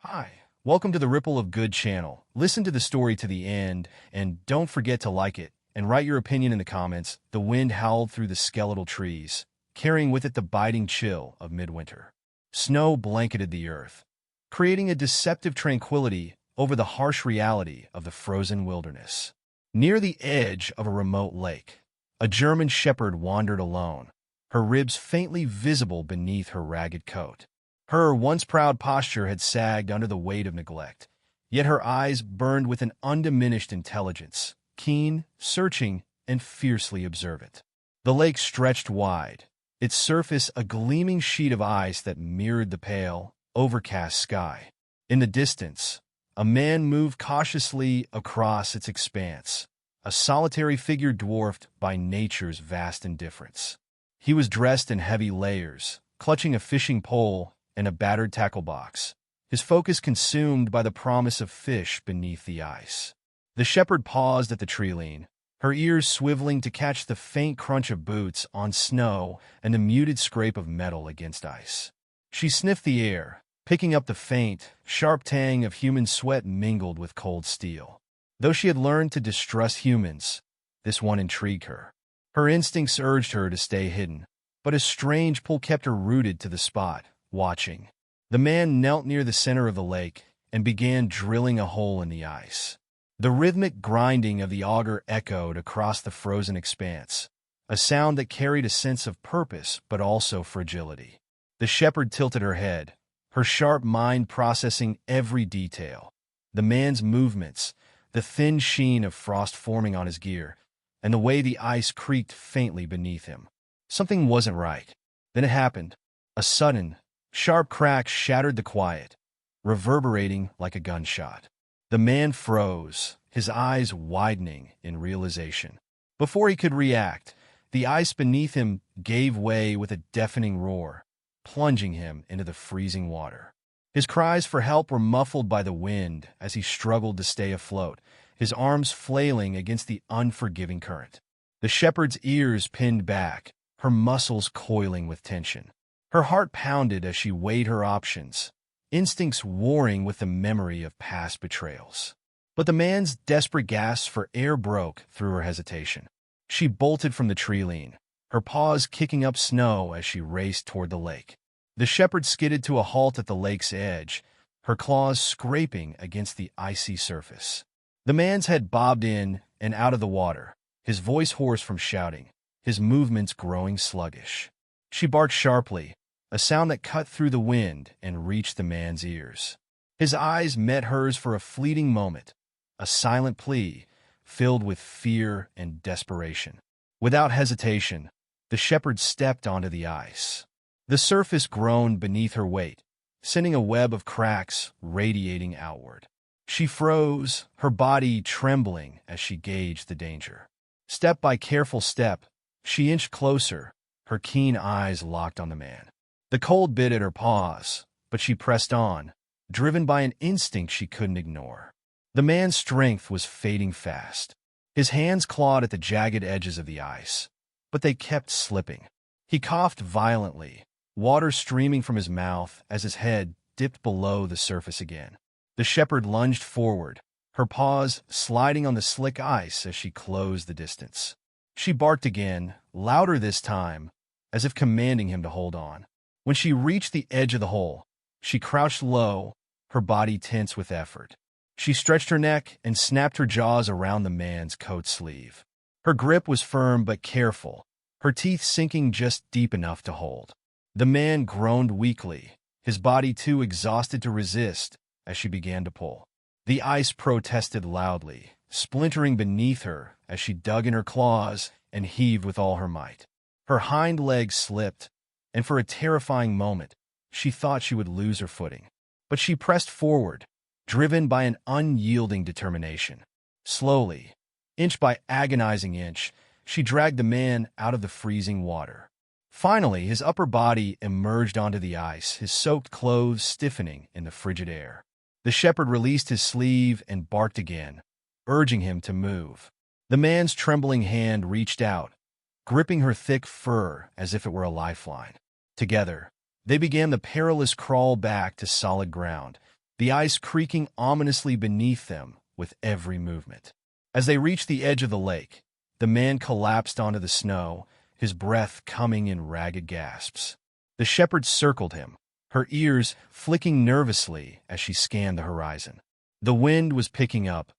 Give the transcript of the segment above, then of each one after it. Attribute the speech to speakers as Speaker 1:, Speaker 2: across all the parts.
Speaker 1: Hi, welcome to the Ripple of Good channel. Listen to the story to the end, and don't forget to like it and write your opinion in the comments. The wind howled through the skeletal trees, carrying with it the biting chill of midwinter. Snow blanketed the earth, creating a deceptive tranquility over the harsh reality of the frozen wilderness. Near the edge of a remote lake, a German shepherd wandered alone, her ribs faintly visible beneath her ragged coat. Her once proud posture had sagged under the weight of neglect, yet her eyes burned with an undiminished intelligence, keen, searching, and fiercely observant. The lake stretched wide, its surface a gleaming sheet of ice that mirrored the pale, overcast sky. In the distance, a man moved cautiously across its expanse, a solitary figure dwarfed by nature's vast indifference. He was dressed in heavy layers, clutching a fishing pole and a battered tackle box, his focus consumed by the promise of fish beneath the ice. The shepherd paused at the tree-line, her ears swiveling to catch the faint crunch of boots on snow and the muted scrape of metal against ice. She sniffed the air, picking up the faint, sharp tang of human sweat mingled with cold steel. Though she had learned to distrust humans, this one intrigued her. Her instincts urged her to stay hidden, but a strange pull kept her rooted to the spot, watching. The man knelt near the center of the lake and began drilling a hole in the ice. The rhythmic grinding of the auger echoed across the frozen expanse, a sound that carried a sense of purpose but also fragility. The shepherd tilted her head, her sharp mind processing every detail. The man's movements, the thin sheen of frost forming on his gear, and the way the ice creaked faintly beneath him. Something wasn't right. Then it happened. A sudden, sharp crack shattered the quiet, reverberating like a gunshot. The man froze, his eyes widening in realization. Before he could react, the ice beneath him gave way with a deafening roar, plunging him into the freezing water. His cries for help were muffled by the wind as he struggled to stay afloat, his arms flailing against the unforgiving current. The shepherd's ears pinned back, her muscles coiling with tension. Her heart pounded as she weighed her options, instincts warring with the memory of past betrayals. But the man's desperate gasps for air broke through her hesitation. She bolted from the tree-line, her paws kicking up snow as she raced toward the lake. The shepherd skidded to a halt at the lake's edge, her claws scraping against the icy surface. The man's head bobbed in and out of the water, his voice hoarse from shouting, his movements growing sluggish. She barked sharply, a sound that cut through the wind and reached the man's ears. His eyes met hers for a fleeting moment, a silent plea filled with fear and desperation. Without hesitation, the shepherd stepped onto the ice. The surface groaned beneath her weight, sending a web of cracks radiating outward. She froze, her body trembling as she gauged the danger. Step by careful step, she inched closer, her keen eyes locked on the man. The cold bit at her paws, but she pressed on, driven by an instinct she couldn't ignore. The man's strength was fading fast. His hands clawed at the jagged edges of the ice, but they kept slipping. He coughed violently, water streaming from his mouth as his head dipped below the surface again. The shepherd lunged forward, her paws sliding on the slick ice as she closed the distance. She barked again, louder this time, as if commanding him to hold on. When she reached the edge of the hole, she crouched low, her body tense with effort. She stretched her neck and snapped her jaws around the man's coat sleeve. Her grip was firm but careful, her teeth sinking just deep enough to hold. The man groaned weakly, his body too exhausted to resist, as she began to pull. The ice protested loudly, splintering beneath her as she dug in her claws and heaved with all her might. Her hind legs slipped, and for a terrifying moment, she thought she would lose her footing. But she pressed forward, driven by an unyielding determination. Slowly, inch by agonizing inch, she dragged the man out of the freezing water. Finally, his upper body emerged onto the ice, his soaked clothes stiffening in the frigid air. The shepherd released his sleeve and barked again, urging him to move. The man's trembling hand reached out, gripping her thick fur as if it were a lifeline. Together, they began the perilous crawl back to solid ground, the ice creaking ominously beneath them with every movement. As they reached the edge of the lake, the man collapsed onto the snow, his breath coming in ragged gasps. The shepherd circled him, her ears flicking nervously as she scanned the horizon. The wind was picking up,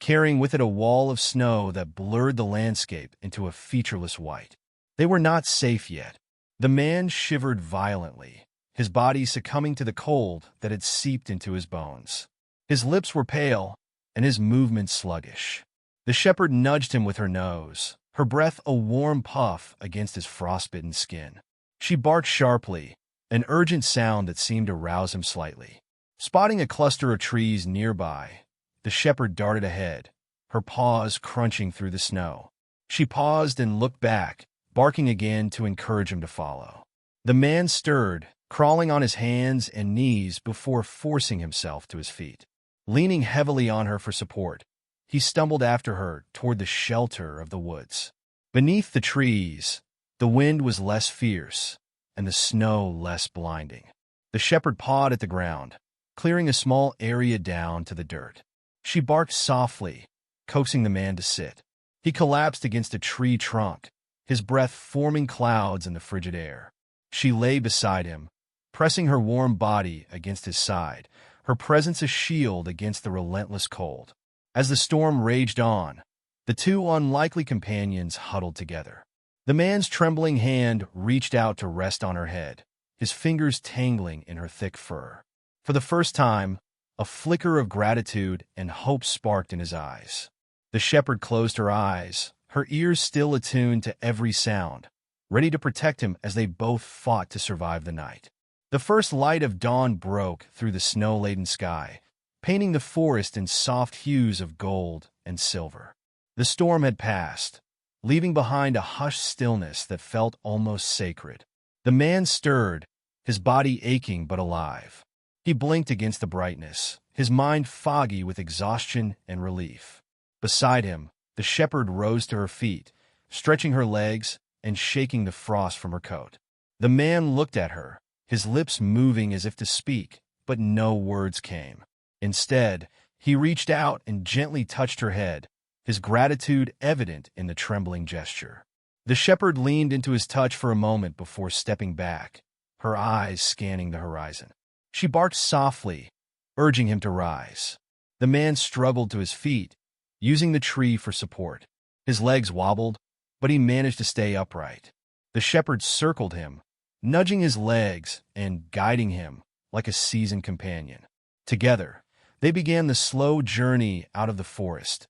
Speaker 1: carrying with it a wall of snow that blurred the landscape into a featureless white. They were not safe yet. The man shivered violently, his body succumbing to the cold that had seeped into his bones. His lips were pale, and his movements sluggish. The shepherd nudged him with her nose, her breath a warm puff against his frostbitten skin. She barked sharply, an urgent sound that seemed to rouse him slightly. Spotting a cluster of trees nearby, the shepherd darted ahead, her paws crunching through the snow. She paused and looked back, barking again to encourage him to follow. The man stirred, crawling on his hands and knees before forcing himself to his feet. Leaning heavily on her for support, he stumbled after her toward the shelter of the woods. Beneath the trees, the wind was less fierce, and the snow less blinding. The shepherd pawed at the ground, clearing a small area down to the dirt. She barked softly, coaxing the man to sit. He collapsed against a tree trunk, his breath forming clouds in the frigid air. She lay beside him, pressing her warm body against his side, her presence a shield against the relentless cold. As the storm raged on, the two unlikely companions huddled together. The man's trembling hand reached out to rest on her head, his fingers tangling in her thick fur. For the first time, a flicker of gratitude and hope sparked in his eyes. The shepherd closed her eyes, her ears still attuned to every sound, ready to protect him as they both fought to survive the night. The first light of dawn broke through the snow-laden sky, painting the forest in soft hues of gold and silver. The storm had passed, leaving behind a hushed stillness that felt almost sacred. The man stirred, his body aching but alive. He blinked against the brightness, his mind foggy with exhaustion and relief. Beside him, the shepherd rose to her feet, stretching her legs and shaking the frost from her coat. The man looked at her, his lips moving as if to speak, but no words came. Instead, he reached out and gently touched her head, his gratitude evident in the trembling gesture. The shepherd leaned into his touch for a moment before stepping back, her eyes scanning the horizon. She barked softly, urging him to rise. The man struggled to his feet, using the tree for support. His legs wobbled, but he managed to stay upright. The shepherd circled him, nudging his legs and guiding him like a seasoned companion. Together, they began the slow journey out of the forest,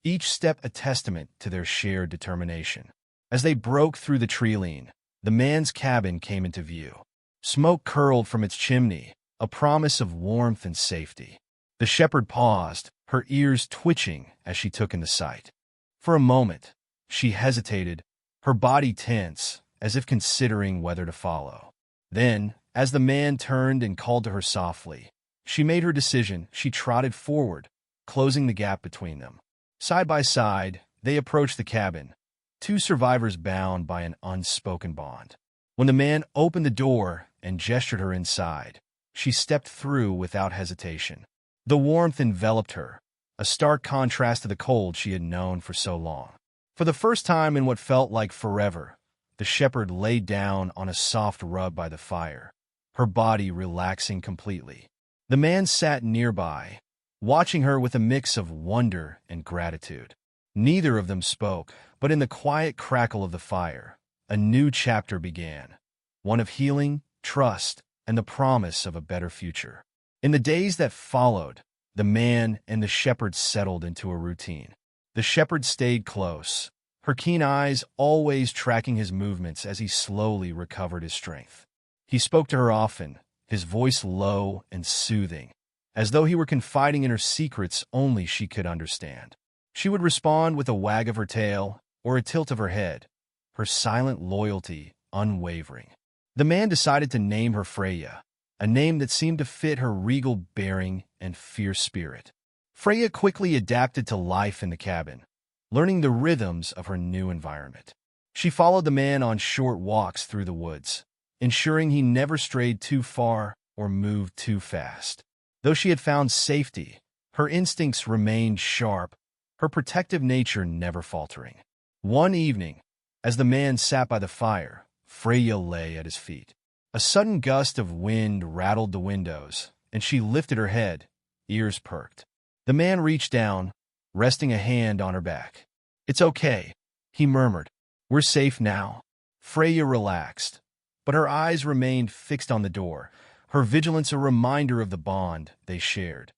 Speaker 1: each step a testament to their shared determination. As they broke through the tree-line, the man's cabin came into view. Smoke curled from its chimney, a promise of warmth and safety. The shepherd paused, her ears twitching as she took in the sight. For a moment, she hesitated, her body tense, as if considering whether to follow. Then, as the man turned and called to her softly, she made her decision. She trotted forward, closing the gap between them. Side by side, they approached the cabin, two survivors bound by an unspoken bond. When the man opened the door and gestured her inside, she stepped through without hesitation. The warmth enveloped her, a stark contrast to the cold she had known for so long. For the first time in what felt like forever, the shepherd lay down on a soft rug by the fire, her body relaxing completely. The man sat nearby, watching her with a mix of wonder and gratitude. Neither of them spoke, but in the quiet crackle of the fire, a new chapter began, one of healing, trust, and the promise of a better future. In the days that followed, the man and the shepherd settled into a routine. The shepherd stayed close, her keen eyes always tracking his movements as he slowly recovered his strength. He spoke to her often, his voice low and soothing, as though he were confiding in her secrets only she could understand. She would respond with a wag of her tail or a tilt of her head, her silent loyalty unwavering. The man decided to name her Freya, a name that seemed to fit her regal bearing and fierce spirit. Freya quickly adapted to life in the cabin, learning the rhythms of her new environment. She followed the man on short walks through the woods, ensuring he never strayed too far or moved too fast. Though she had found safety, her instincts remained sharp, her protective nature never faltering. One evening, as the man sat by the fire, Freya lay at his feet. A sudden gust of wind rattled the windows, and she lifted her head, ears perked. The man reached down, resting a hand on her back. "It's okay," he murmured. "We're safe now." Freya relaxed, but her eyes remained fixed on the door, her vigilance a reminder of the bond they shared,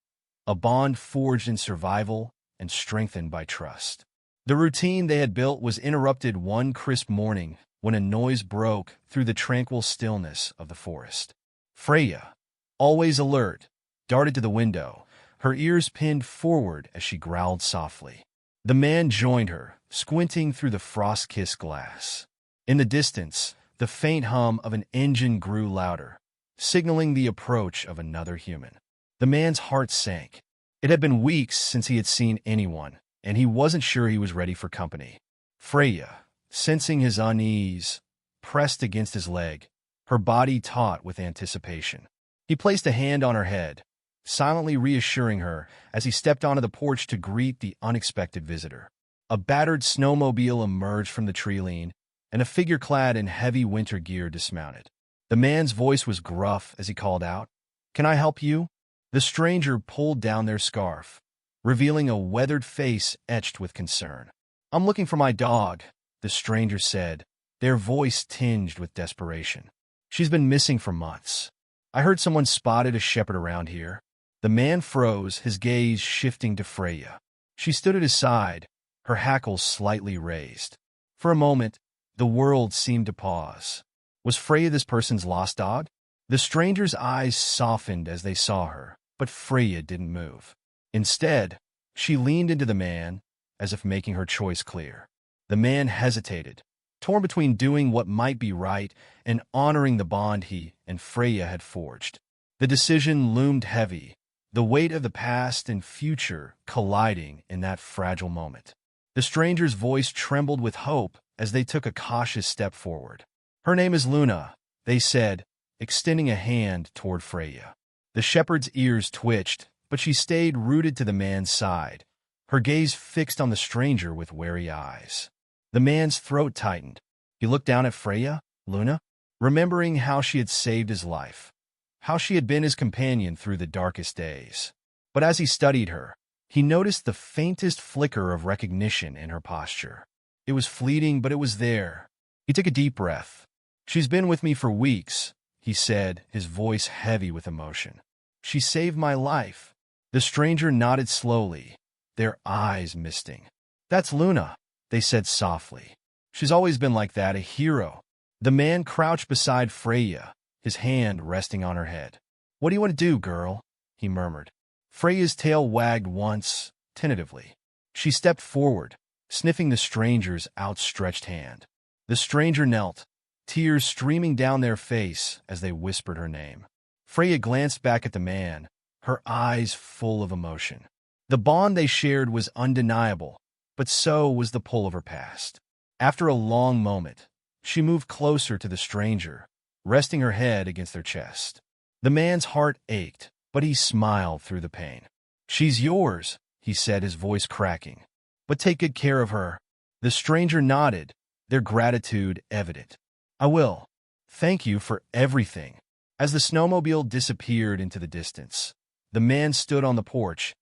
Speaker 1: a bond forged in survival and strengthened by trust. The routine they had built was interrupted one crisp morning when a noise broke through the tranquil stillness of the forest. Freya, always alert, darted to the window, her ears pinned forward as she growled softly. The man joined her, squinting through the frost-kissed glass. In the distance, the faint hum of an engine grew louder, signaling the approach of another human. The man's heart sank. It had been weeks since he had seen anyone, and he wasn't sure he was ready for company. Freya, sensing his unease, pressed against his leg, her body taut with anticipation. He placed a hand on her head, silently reassuring her as he stepped onto the porch to greet the unexpected visitor. A battered snowmobile emerged from the tree line, and a figure clad in heavy winter gear dismounted. The man's voice was gruff as he called out, "Can I help you?" The stranger pulled down their scarf, revealing a weathered face etched with concern. "I'm looking for my dog," the stranger said, their voice tinged with desperation. "She's been missing for months. I heard someone spotted a shepherd around here." The man froze, his gaze shifting to Freya. She stood at his side, her hackles slightly raised. For a moment, the world seemed to pause. Was Freya this person's lost dog? The stranger's eyes softened as they saw her, but Freya didn't move. Instead, she leaned into the man, as if making her choice clear. The man hesitated, torn between doing what might be right and honoring the bond he and Freya had forged. The decision loomed heavy, the weight of the past and future colliding in that fragile moment. The stranger's voice trembled with hope as they took a cautious step forward. "Her name is Luna," they said, extending a hand toward Freya. The shepherd's ears twitched, but she stayed rooted to the man's side, her gaze fixed on the stranger with wary eyes. The man's throat tightened. He looked down at Freya, Luna, remembering how she had saved his life, how she had been his companion through the darkest days. But as he studied her, he noticed the faintest flicker of recognition in her posture. It was fleeting, but it was there. He took a deep breath. "She's been with me for weeks," he said, his voice heavy with emotion. "She saved my life." The stranger nodded slowly, their eyes misting. "That's Luna," they said softly. "She's always been like that, a hero." The man crouched beside Freya, his hand resting on her head. "What do you want to do, girl?" he murmured. Freya's tail wagged once, tentatively. She stepped forward, sniffing the stranger's outstretched hand. The stranger knelt, tears streaming down their face as they whispered her name. Freya glanced back at the man, her eyes full of emotion. The bond they shared was undeniable, but so was the pull of her past. After a long moment, she moved closer to the stranger, resting her head against their chest. The man's heart ached, but he smiled through the pain. "She's yours," he said, his voice cracking. "But take good care of her." The stranger nodded, their gratitude evident. "I will. Thank you for everything." As the snowmobile disappeared into the distance, the man stood on the porch,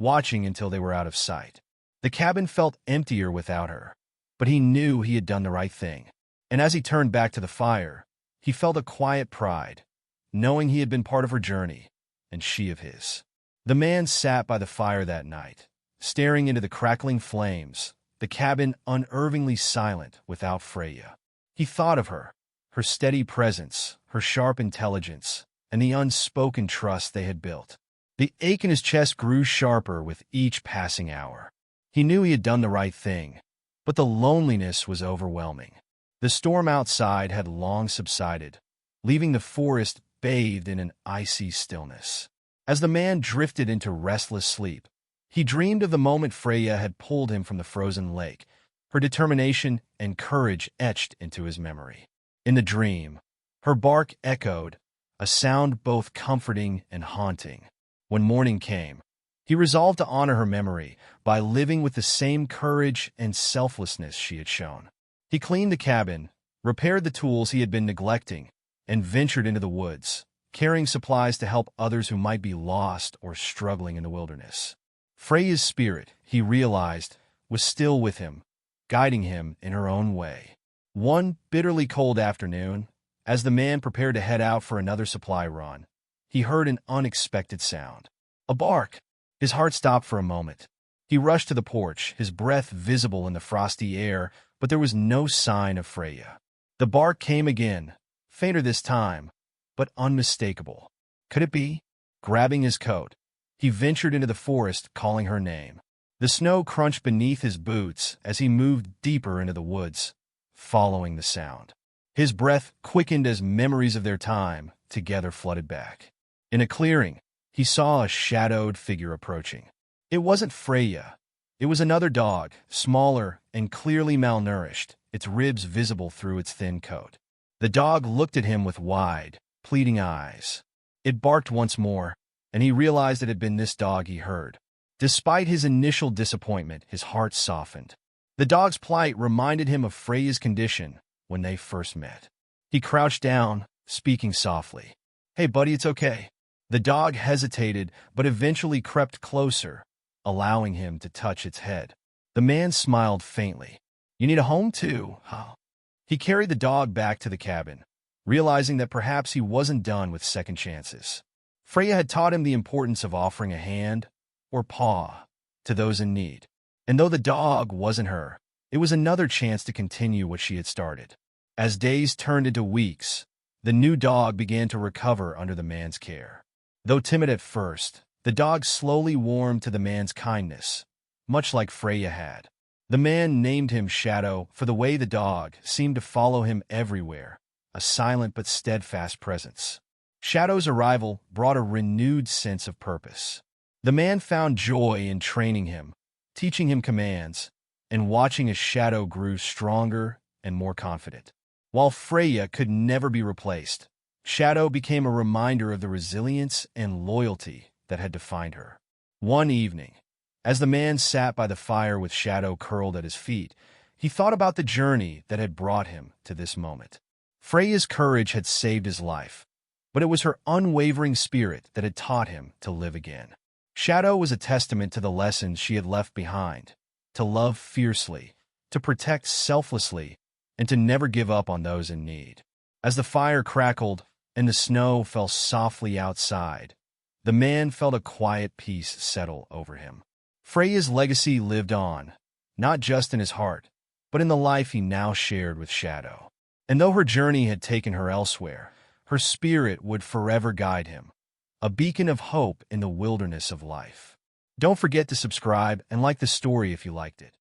Speaker 1: watching until they were out of sight. The cabin felt emptier without her, but he knew he had done the right thing. And as he turned back to the fire, he felt a quiet pride, knowing he had been part of her journey, and she of his. The man sat by the fire that night, staring into the crackling flames, the cabin unervingly silent without Freya. He thought of her, her steady presence, her sharp intelligence, and the unspoken trust they had built. The ache in his chest grew sharper with each passing hour. He knew he had done the right thing, but the loneliness was overwhelming. The storm outside had long subsided, leaving the forest bathed in an icy stillness. As the man drifted into restless sleep, he dreamed of the moment Freya had pulled him from the frozen lake, her determination and courage etched into his memory. In the dream, her bark echoed, a sound both comforting and haunting. When morning came, he resolved to honor her memory by living with the same courage and selflessness she had shown. He cleaned the cabin, repaired the tools he had been neglecting, and ventured into the woods, carrying supplies to help others who might be lost or struggling in the wilderness. Freya's spirit, he realized, was still with him, guiding him in her own way. One bitterly cold afternoon, as the man prepared to head out for another supply run, he heard an unexpected sound. A bark. His heart stopped for a moment. He rushed to the porch, his breath visible in the frosty air, but there was no sign of Freya. The bark came again, fainter this time, but unmistakable. Could it be? Grabbing his coat, he ventured into the forest, calling her name. The snow crunched beneath his boots as he moved deeper into the woods, following the sound. His breath quickened as memories of their time together flooded back. In a clearing, he saw a shadowed figure approaching. It wasn't Freya. It was another dog, smaller and clearly malnourished, its ribs visible through its thin coat. The dog looked at him with wide, pleading eyes. It barked once more, and he realized it had been this dog he heard. Despite his initial disappointment, his heart softened. The dog's plight reminded him of Freya's condition when they first met. He crouched down, speaking softly. "Hey, buddy, it's okay." The dog hesitated, but eventually crept closer, allowing him to touch its head. The man smiled faintly. "You need a home too, huh?" He carried the dog back to the cabin, realizing that perhaps he wasn't done with second chances. Freya had taught him the importance of offering a hand, or paw, to those in need. And though the dog wasn't her, it was another chance to continue what she had started. As days turned into weeks, the new dog began to recover under the man's care. Though timid at first, the dog slowly warmed to the man's kindness, much like Freya had. The man named him Shadow for the way the dog seemed to follow him everywhere, a silent but steadfast presence. Shadow's arrival brought a renewed sense of purpose. The man found joy in training him, teaching him commands, and watching as Shadow grew stronger and more confident. While Freya could never be replaced, Shadow became a reminder of the resilience and loyalty that had defined her. One evening, as the man sat by the fire with Shadow curled at his feet, he thought about the journey that had brought him to this moment. Freya's courage had saved his life, but it was her unwavering spirit that had taught him to live again. Shadow was a testament to the lessons she had left behind, to love fiercely, to protect selflessly, and to never give up on those in need. As the fire crackled and the snow fell softly outside, the man felt a quiet peace settle over him. Freya's legacy lived on, not just in his heart, but in the life he now shared with Shadow. And though her journey had taken her elsewhere, her spirit would forever guide him, a beacon of hope in the wilderness of life. Don't forget to subscribe and like the story if you liked it.